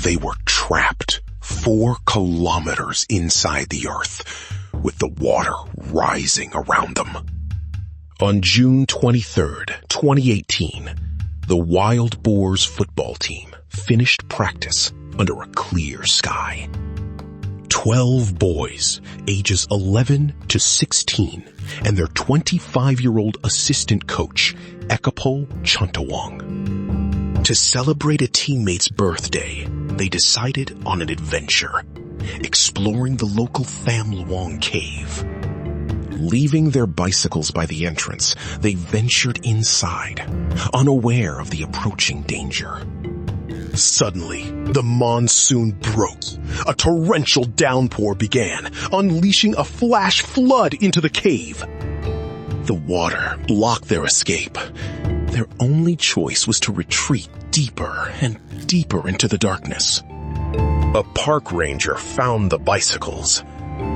They were trapped 4 kilometers inside the earth, with the water rising around them. On June 23rd, 2018, the Wild Boars football team finished practice under a clear sky. 12 boys, ages 11 to 16, and their 25-year-old assistant coach, Ekapol Chantawang. To celebrate a teammate's birthday, they decided on an adventure, exploring the local Tham Luang cave. Leaving their bicycles by the entrance, they ventured inside, unaware of the approaching danger. Suddenly, the monsoon broke. A torrential downpour began, unleashing a flash flood into the cave. The water blocked their escape. Their only choice was to retreat deeper and deeper into the darkness. A park ranger found the bicycles.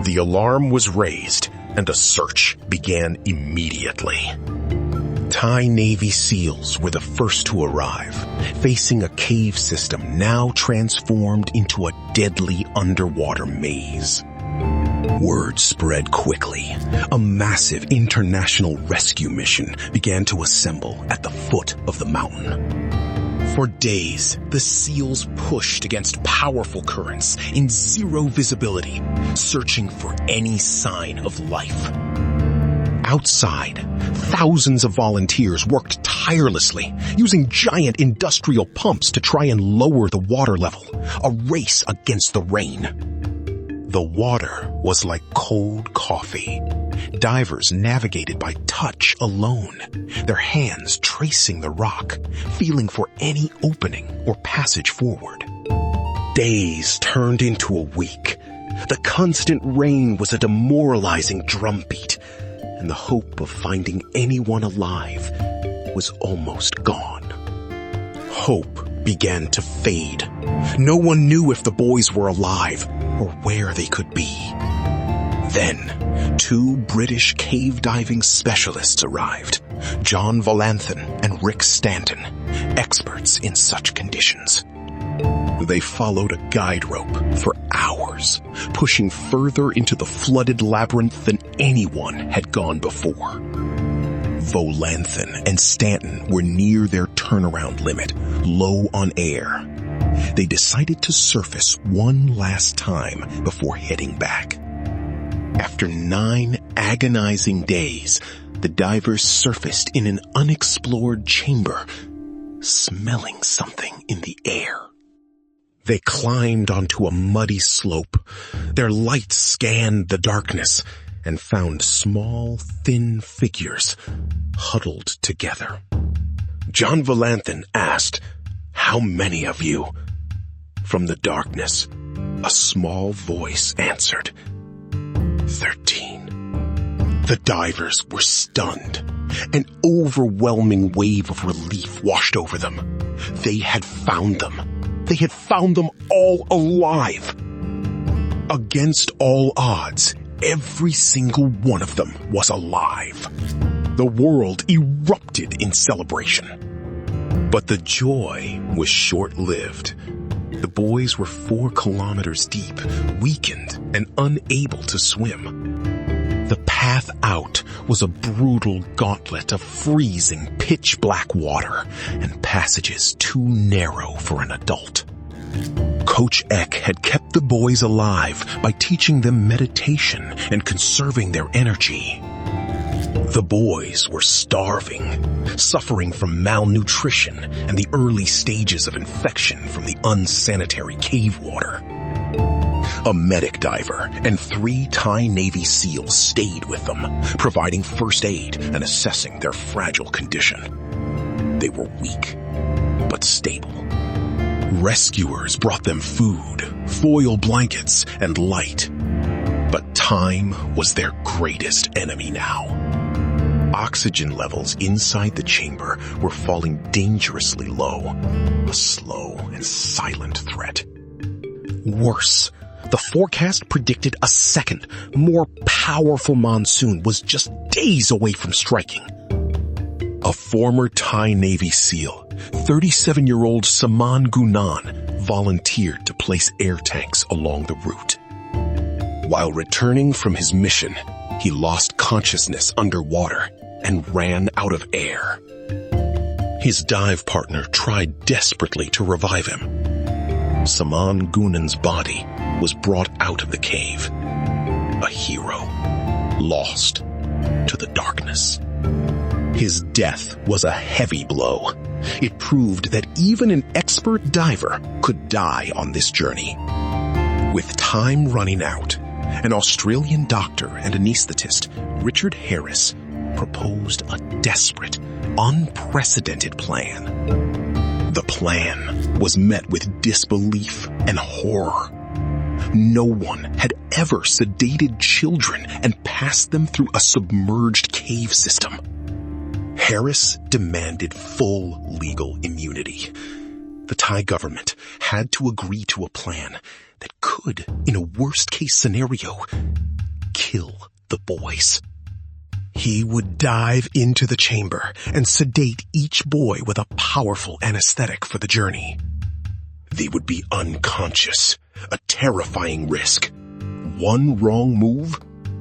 The alarm was raised, and a search began immediately. Thai Navy SEALs were the first to arrive, facing a cave system now transformed into a deadly underwater maze. Word spread quickly. A massive international rescue mission began to assemble at the foot of the mountain. For days, the SEALs pushed against powerful currents in zero visibility, searching for any sign of life. Outside, thousands of volunteers worked tirelessly, using giant industrial pumps to try and lower the water level, a race against the rain. The water was like cold coffee. Divers navigated by touch alone, their hands tracing the rock, feeling for any opening or passage forward. Days turned into a week. The constant rain was a demoralizing drumbeat, and the hope of finding anyone alive was almost gone. Hope began to fade. No one knew if the boys were alive or where they could be. Then, 2 British cave diving specialists arrived, John Valanthan and Rick Stanton, experts in such conditions. They followed a guide rope for hours, pushing further into the flooded labyrinth than anyone had gone before. Valanthan and Stanton were near their turnaround limit, low on air. They decided to surface one last time before heading back. After 9 agonizing days, the divers surfaced in an unexplored chamber, smelling something in the air. They climbed onto a muddy slope. Their lights scanned the darkness and found small, thin figures huddled together. John Valanthan asked, "How many of you?" From the darkness, a small voice answered, 13. The divers were stunned. An overwhelming wave of relief washed over them. They had found them. They had found them all alive. Against all odds, every single one of them was alive. The world erupted in celebration. But the joy was short-lived. The boys were 4 kilometers deep, weakened and unable to swim. The path out was a brutal gauntlet of freezing pitch-black water and passages too narrow for an adult. Coach Eck had kept the boys alive by teaching them meditation and conserving their energy. The boys were starving, suffering from malnutrition and the early stages of infection from the unsanitary cave water. A medic diver and 3 Thai Navy SEALs stayed with them, providing first aid and assessing their fragile condition. They were weak, but stable. Rescuers brought them food, foil blankets, and light. But time was their greatest enemy now. Oxygen levels inside the chamber were falling dangerously low, a slow and silent threat. Worse, the forecast predicted a second, more powerful monsoon was just days away from striking. A former Thai Navy SEAL, 37-year-old Saman Gunan, volunteered to place air tanks along the route. While returning from his mission, he lost consciousness underwater and ran out of air. His dive partner tried desperately to revive him. Saman Gunan's body was brought out of the cave. A hero, lost to the darkness. His death was a heavy blow. It proved that even an expert diver could die on this journey. With time running out, an Australian doctor and anesthetist, Richard Harris, proposed a desperate, unprecedented plan. The plan was met with disbelief and horror. No one had ever sedated children and passed them through a submerged cave system. Harris demanded full legal immunity. The Thai government had to agree to a plan that could, in a worst-case scenario, kill the boys. He would dive into the chamber and sedate each boy with a powerful anesthetic for the journey. They would be unconscious, a terrifying risk. One wrong move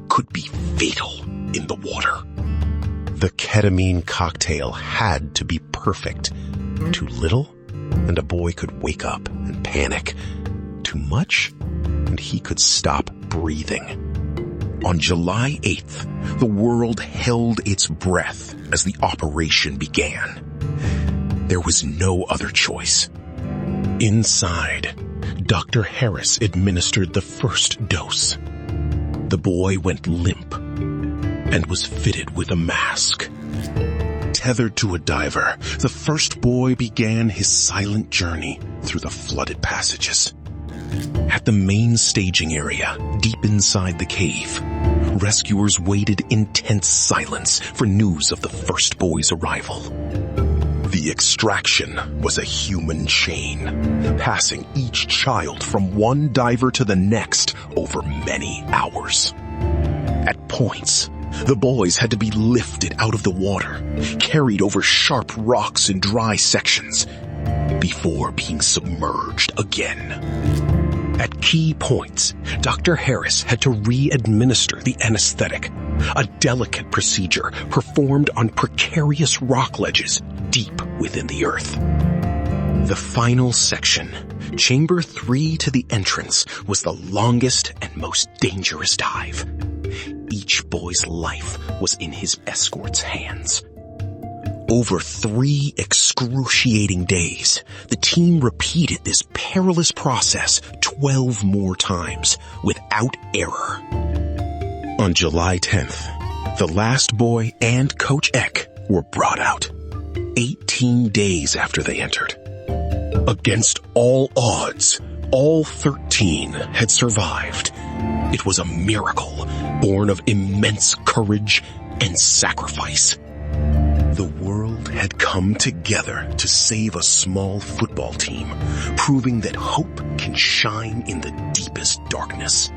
could be fatal in the water. The ketamine cocktail had to be perfect. Too little, and a boy could wake up and panic. Too much, and he could stop breathing. On July 8th, the world held its breath as the operation began. There was no other choice. Inside, Dr. Harris administered the first dose. The boy went limp and was fitted with a mask. Tethered to a diver, the first boy began his silent journey through the flooded passages. At the main staging area, deep inside the cave, rescuers waited in tense silence for news of the first boy's arrival. The extraction was a human chain, passing each child from one diver to the next over many hours. At points, the boys had to be lifted out of the water, carried over sharp rocks in dry sections, before being submerged again. At key points, Dr. Harris had to re-administer the anesthetic, a delicate procedure performed on precarious rock ledges deep within the earth. The final section, Chamber 3 to the entrance, was the longest and most dangerous dive. Each boy's life was in his escort's hands. Over 3 excruciating days, the team repeated this perilous process 12 more times without error. On July 10th, the last boy and Coach Eck were brought out, 18 days after they entered. Against all odds, all 13 had survived. It was a miracle born of immense courage and sacrifice. The world had come together to save a small football team, proving that hope can shine in the deepest darkness.